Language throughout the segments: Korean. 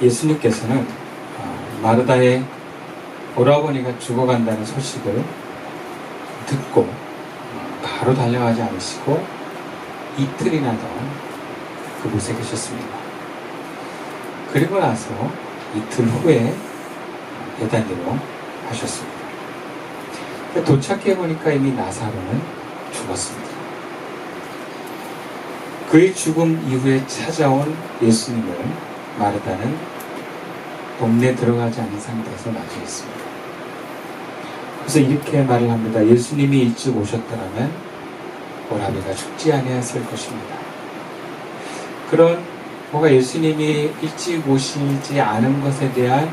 예수님께서는 마르다의 오라버니가 죽어간다는 소식을 듣고 바로 달려가지 않으시고 이틀이나 더 그곳에 계셨습니다. 그리고 나서 이틀 후에 베다니로 가셨습니다. 도착해 보니까 이미 나사로는 죽었습니다. 그의 죽음 이후에 찾아온 예수님을 마르다는 동네에 들어가지 않은 상태에서 맞이했습니다. 그래서 이렇게 말을 합니다. 예수님이 일찍 오셨더라면 오라비가 죽지 아니했을 것입니다. 그런 뭔가 예수님이 일찍 오시지 않은 것에 대한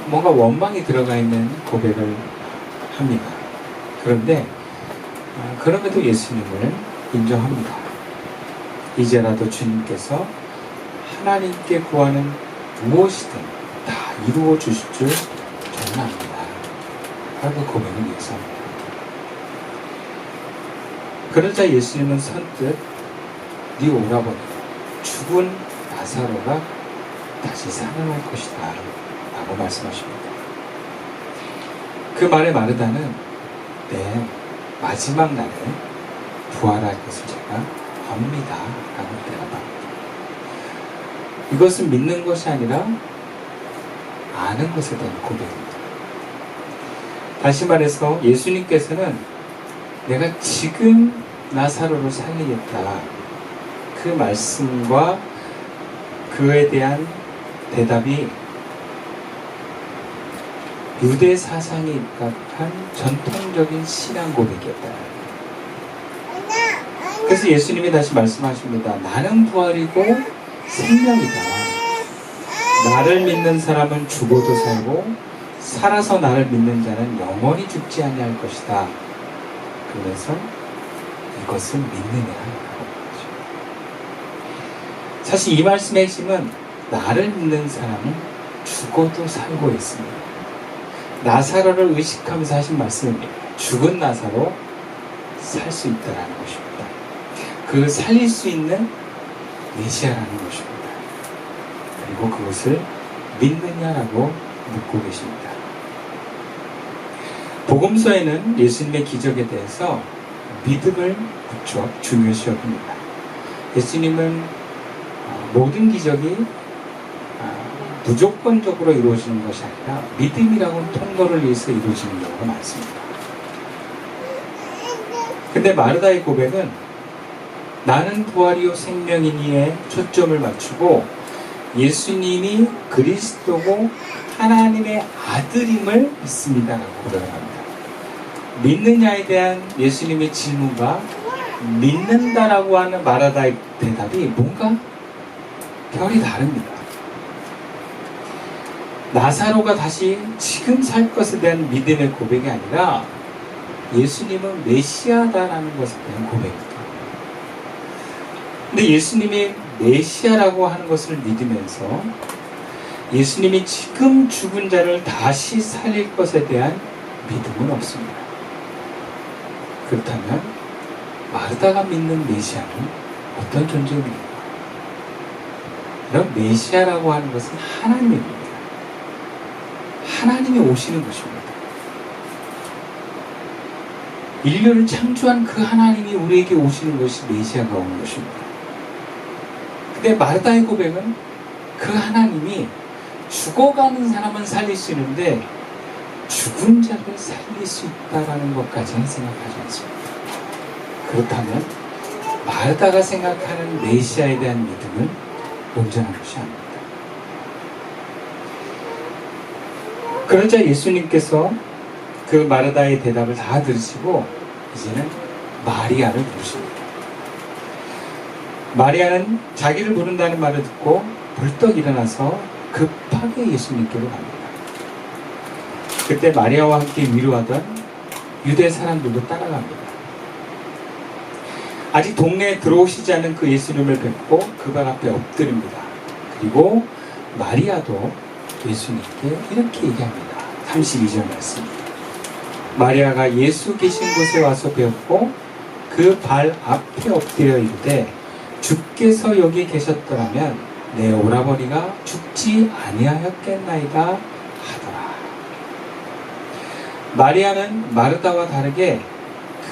뭔가 원망이 들어가 있는 고백을 합니다. 그런데 그럼에도 예수님을 인정합니다. 이제라도 주님께서 하나님께 구하는 무엇이든 다 이루어 주실 줄 저는 압니다. 라고 고백을 예수합니다. 그러자 예수님은 선뜻 네 오라버니 죽은 나사로가 다시 살아날 것이다 라고 말씀하십니다. 그 말에 마르다는 네, 마지막 날에 부활할 것을 제가 압니다 라고 대답합니다. 이것은 믿는 것이 아니라 아는 것에 대한 고백입니다. 다시 말해서 예수님께서는 내가 지금 나사로를 살리겠다 그 말씀과 그에 대한 대답이 유대 사상에 입각한 전통적인 신앙 고백이었다. 그래서 예수님이 다시 말씀하십니다. 나는 부활이고 생명이다. 나를 믿는 사람은 죽어도 살고 살아서 나를 믿는 자는 영원히 죽지 아니할 것이다. 그래서 이것을 믿느냐라고 하죠. 사실 이 말씀의 핵심은 나를 믿는 사람은 죽어도 살고 있습니다. 나사로를 의식하면서 하신 말씀입니다. 죽은 나사로 살 수 있다라는 것입니다. 그 살릴 수 있는 메시아라는 것입니다. 그리고 그것을 믿느냐라고 묻고 계십니다. 복음서에는 예수님의 기적에 대해서 믿음을 무척 중요시 여깁니다. 예수님은 모든 기적이 무조건적으로 이루어지는 것이 아니라 믿음이라고 통로를 위해서 이루어지는 경우가 많습니다. 근데 마르다의 고백은 나는 부활이요 생명이니에 초점을 맞추고 예수님이 그리스도고 하나님의 아들임을 믿습니다라고 고백합니다. 믿느냐에 대한 예수님의 질문과 믿는다라고 하는 마르다의 대답이 뭔가 결이 다릅니다. 나사로가 다시 지금 살 것에 대한 믿음의 고백이 아니라 예수님은 메시아다라는 것에 대한 고백입니다. 근데 예수님이 메시아라고 하는 것을 믿으면서 예수님이 지금 죽은 자를 다시 살릴 것에 대한 믿음은 없습니다. 그렇다면 마르다가 믿는 메시아는 어떤 존재입니까? 이런 메시아라고 하는 것은 하나님입니다. 하나님이 오시는 것입니다. 인류를 창조한 그 하나님이 우리에게 오시는 것이 메시아가 오는 것입니다. 근데 마르다의 고백은 그 하나님이 죽어가는 사람은 살릴 수 있는데 죽은 자를 살릴 수 있다는 것까지는 생각하지 않습니다. 그렇다면 마르다가 생각하는 메시아에 대한 믿음은 온전한 것이 아닙니다. 그러자 예수님께서 그 마르다의 대답을 다 들으시고 이제는 마리아를 부르십니다. 마리아는 자기를 부른다는 말을 듣고 벌떡 일어나서 급하게 예수님께로 갑니다. 그때 마리아와 함께 위로하던 유대 사람들도 따라갑니다. 아직 동네에 들어오시지 않은 그 예수님을 뵙고 그 발 앞에 엎드립니다. 그리고 마리아도 예수님께 이렇게 얘기합니다. 32절 말씀. 마리아가 예수 계신 곳에 와서 배웠고 그 발 앞에 엎드려 이르되 주께서 여기 계셨더라면 내 오라버니가 죽지 아니하였겠나이다 하더라. 마리아는 마르다와 다르게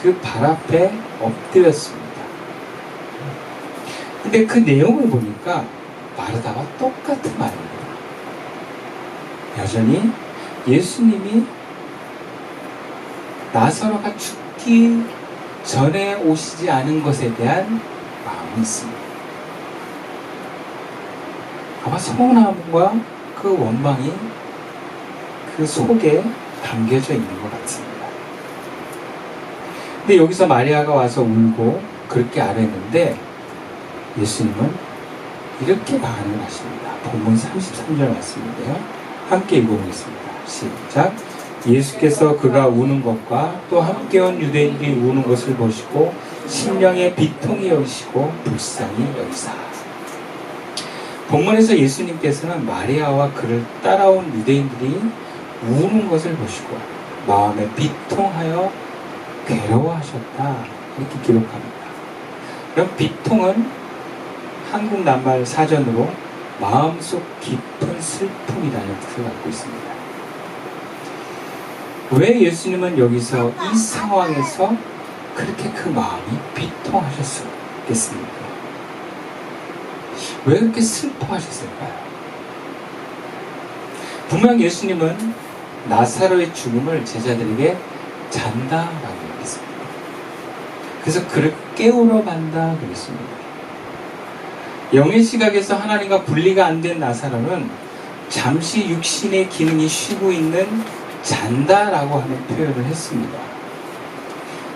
그 발 앞에 엎드렸습니다. 근데 그 내용을 보니까 마르다와 똑같은 말입니다. 여전히 예수님이 나사로가 죽기 전에 오시지 않은 것에 대한 마음이 있습니다. 아마 서운함과 그 원망이 그 속에 담겨져 있는 것 같습니다. 근데 여기서 마리아가 와서 울고 그렇게 아뢰는데 예수님은 이렇게 반응하십니다. 본문 33절 말씀인데요. 함께 읽어보겠습니다. 시작. 예수께서 그가 우는 것과 또 함께 온 유대인들이 우는 것을 보시고 심령에 비통이 여기시고 불쌍히 여기사. 본문에서 예수님께서는 마리아와 그를 따라온 유대인들이 우는 것을 보시고 마음에 비통하여 괴로워하셨다 이렇게 기록합니다. 그럼 비통은 한국 낱말 사전으로 마음속 깊은 슬픔이라는 뜻을 갖고 있습니다. 왜 예수님은 여기서 이 상황에서 그렇게 그 마음이 비통하셨겠습니까? 왜 그렇게 슬퍼하셨을까요? 분명 예수님은 나사로의 죽음을 제자들에게 잔다라고 했습니다. 그래서 그를 깨우러 간다 그랬습니다. 영의 시각에서 하나님과 분리가 안 된 나사로는 잠시 육신의 기능이 쉬고 있는 잔다라고 하는 표현을 했습니다.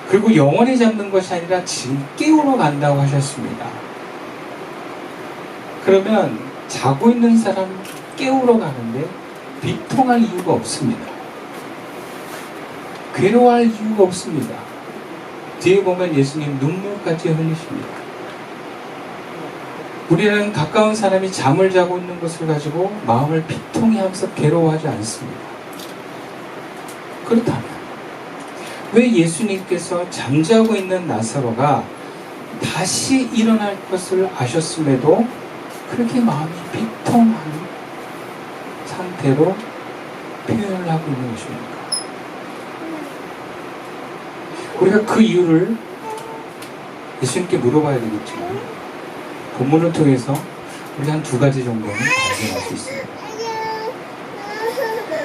그리고 영원히 잡는 것이 아니라 지금 깨우러 간다고 하셨습니다. 그러면 자고 있는 사람 깨우러 가는데 비통할 이유가 없습니다. 괴로워할 이유가 없습니다. 뒤에 보면 예수님 눈물까지 흘리십니다. 우리는 가까운 사람이 잠을 자고 있는 것을 가지고 마음을 비통해하면서 괴로워하지 않습니다. 그렇다면 왜 예수님께서 잠자고 있는 나사로가 다시 일어날 것을 아셨음에도 그렇게 마음이 비통한 상태로 표현을 하고 있는 것입니까? 우리가 그 이유를 예수님께 물어봐야 되겠지만 본문을 통해서 우리 한 두 가지 정도는 발견할 수 있습니다.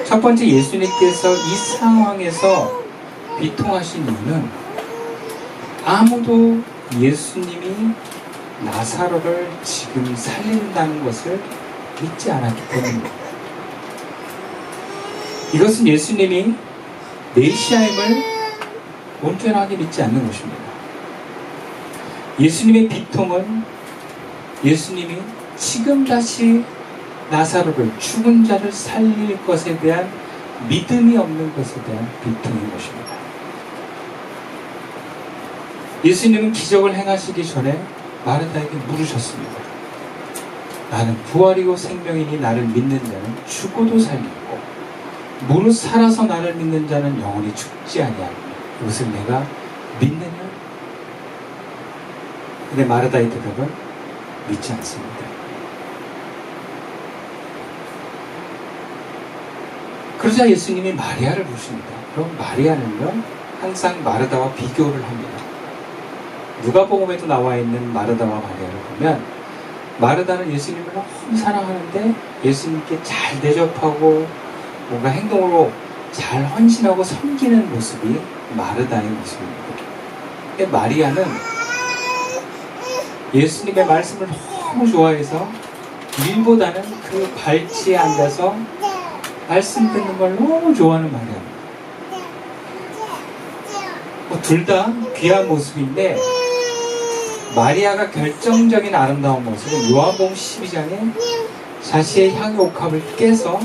첫 번째, 예수님께서 이 상황에서 비통하신 이유는 아무도 예수님이 나사로를 지금 살린다는 것을 믿지 않았기 때문입니다. 이것은 예수님이 메시아임을 온전하게 믿지 않는 것입니다. 예수님의 비통은 예수님이 지금 다시 나사로를 죽은 자를 살릴 것에 대한 믿음이 없는 것에 대한 비통인 것입니다. 예수님은 기적을 행하시기 전에 마르다에게 물으셨습니다. 나는 부활이고 생명이니 나를 믿는 자는 죽어도 살리고 무릇 살아서 나를 믿는 자는 영원히 죽지 아니하리니 이것을 내가 믿느냐? 근데 마르다의 대답은 믿지 않습니다. 그러자 예수님이 마리아를 부르십니다. 그럼 마리아는요 항상 마르다와 비교를 합니다. 누가복음에도 나와 있는 마르다와 마리아를 보면 마르다는 예수님을 너무 사랑하는데 예수님께 잘 대접하고 뭔가 행동으로 잘 헌신하고 섬기는 모습이 마르다의 모습입니다. 근데 마리아는 예수님의 말씀을 너무 좋아해서 일보다는 그 발치에 앉아서 말씀 듣는 걸 너무 좋아하는 마리아입니다. 둘 다 귀한 모습인데 마리아가 결정적인 아름다운 모습은 요한복음 12장에 자신의 향유 옥합을 깨서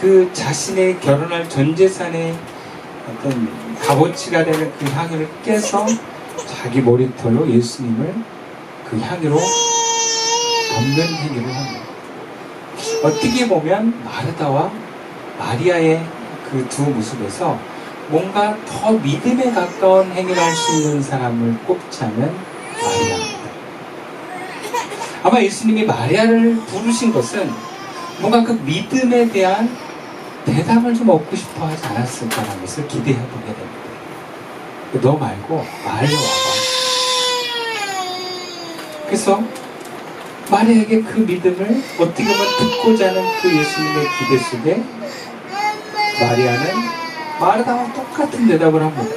그 자신의 결혼할 전 재산의 어떤 값어치가 되는 그 향유를 깨서 자기 머리털로 예수님을 그 향유로 덮는 행위를 합니다. 어떻게 보면 마르다와 마리아의 그 두 모습에서 뭔가 더 믿음에 가까운 행위를 할 수 있는 사람을 꼽자면 마리아입니다. 아마 예수님이 마리아를 부르신 것은 뭔가 그 믿음에 대한 대답을 좀 얻고 싶어 하지 않았을까라는 것을 기대해 보게 됩니다. 너 말고 마리아 와봐. 그래서 마리아에게 그 믿음을 어떻게 보면 듣고자 하는 그 예수님의 기대 속에 마리아는 마르다와 똑같은 대답을 합니다.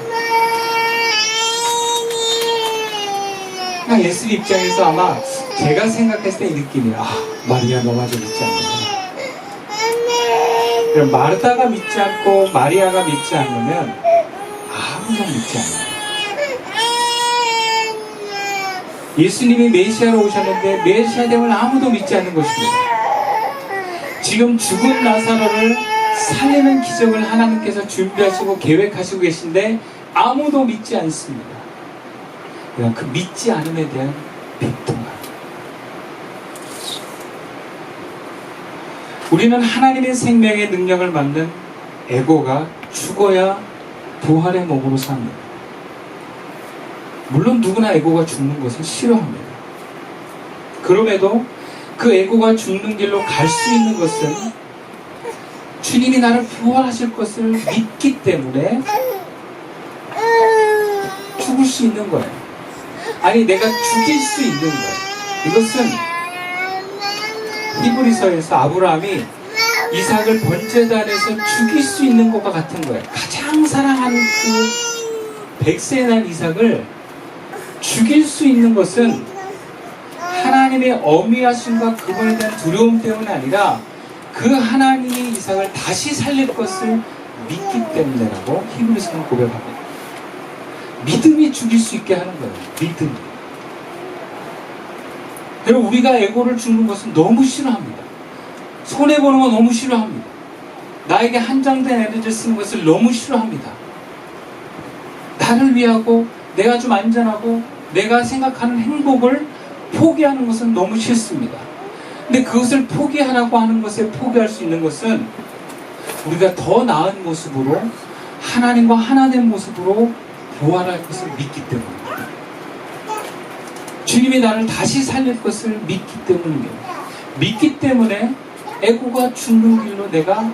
그러니까 예수님 입장에서 아마 제가 생각했을 때 이 느낌이에요. 아, 마리아 너마저 믿지 않는구나. 그럼 마르다가 믿지 않고 마리아가 믿지 않으면 아무도 믿지 않아요. 예수님이 메시아로 오셨는데 메시아 됨을 아무도 믿지 않는 것입니다. 지금 죽은 나사로를 살리는 기적을 하나님께서 준비하시고 계획하시고 계신데 아무도 믿지 않습니다. 그 믿지 않음에 대한 비통함. 우리는 하나님의 생명의 능력을 받는 에고가 죽어야 부활의 몸으로 삽니다. 물론 누구나 에고가 죽는 것을 싫어합니다. 그럼에도 그 에고가 죽는 길로 갈 수 있는 것은 주님이 나를 부활하실 것을 믿기 때문에 죽을 수 있는 거예요. 아니, 내가 죽일 수 있는 거예요. 이것은 히브리서에서 아브라함이 이삭을 번제단에서 죽일 수 있는 것과 같은 거예요. 가장 사랑하는 그 100세에 난 이삭을 죽일 수 있는 것은 하나님의 어미하심과 그분에 대한 두려움 때문이 아니라 그 하나님이 이삭을 다시 살릴 것을 믿기 때문이라고 히브리서는 고백합니다. 믿음이 죽일 수 있게 하는 거예요. 믿음이. 여러분, 우리가 에고를 죽는 것은 너무 싫어합니다. 손해보는 거 너무 싫어합니다. 나에게 한정된 에너지를 쓰는 것을 너무 싫어합니다. 나를 위하고 내가 좀 안전하고 내가 생각하는 행복을 포기하는 것은 너무 싫습니다. 근데 그것을 포기하라고 하는 것에 포기할 수 있는 것은 우리가 더 나은 모습으로 하나님과 하나 된 모습으로 부활할 것을 믿기 때문입니다. 주님이 나를 다시 살릴 것을 믿기 때문입니다. 믿기 때문에 에고가 죽는 길로 내가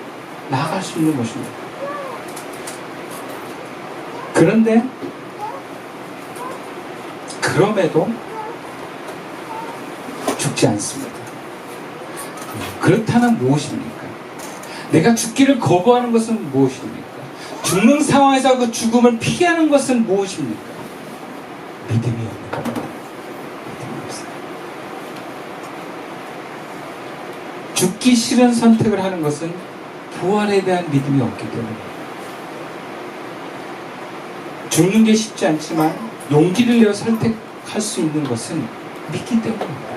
나아갈 수 있는 것입니다. 그런데 그럼에도 죽지 않습니다. 그렇다면 무엇입니까? 내가 죽기를 거부하는 것은 무엇입니까? 죽는 상황에서 그 죽음을 피하는 것은 무엇입니까? 믿음이 없는 겁니다. 믿음이 없어요. 죽기 싫은 선택을 하는 것은 부활에 대한 믿음이 없기 때문입니다. 죽는 게 쉽지 않지만 용기를 내어 선택할 수 있는 것은 믿기 때문입니다.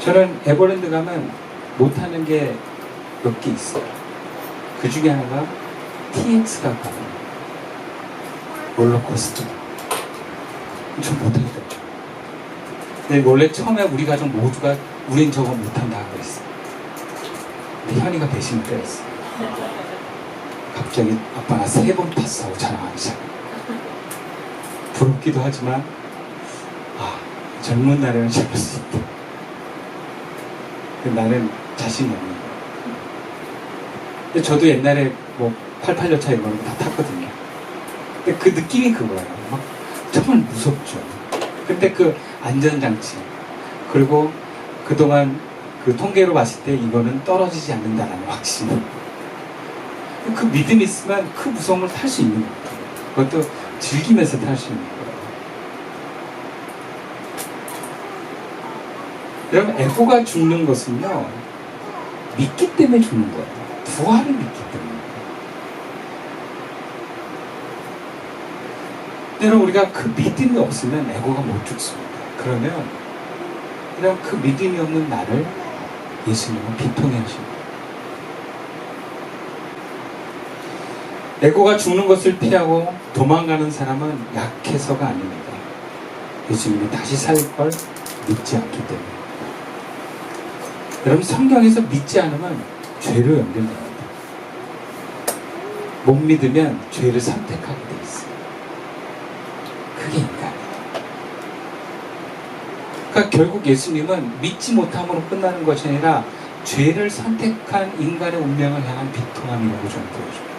저는 에버랜드 가면 못하는 게 몇 개 있어요. 그 중에 하나가 TX가 가는 롤러코스터. 전 못하겠어요. 근데 원래 처음에 우리 가족 모두가 우린 저거 못한다 하고 있어요. 근데 현이가 배신을 때렸어. 갑자기 아빠 나 3번 탔어 자랑하기 시작. 부럽기도 하지만 젊은 날에는 잘할 수 있다. 나는 자신이 없는 거예요. 근데 저도 옛날에 뭐 88년차 이런 거 다 탔거든요. 근데 그 느낌이 그거예요. 막 정말 무섭죠. 근데 그 안전장치, 그리고 그동안 그 통계로 봤을 때 이거는 떨어지지 않는다는 확신. 그 믿음이 있으면 그 무서움을 탈 수 있는 거예요. 그것도 즐기면서 탈 수 있는 거예요. 여러분, 에고가 죽는 것은요, 믿기 때문에 죽는 거예요. 부활을 믿기 때문에. 여러분, 우리가 그 믿음이 없으면 에고가 못 죽습니다. 그러면 그냥 그 믿음이 없는 나를 예수님은 비통해 하십니다. 에고가 죽는 것을 피하고 도망가는 사람은 약해서가 아닙니다. 예수님이 다시 살 걸 믿지 않기 때문에. 여러분, 성경에서 믿지 않으면 죄로 연결됩니다. 못 믿으면 죄를 선택하게 돼 있어요. 그게 인간이에요. 그러니까 결국 예수님은 믿지 못함으로 끝나는 것이 아니라 죄를 선택한 인간의 운명을 향한 비통함이라고 저는 보여줍니다.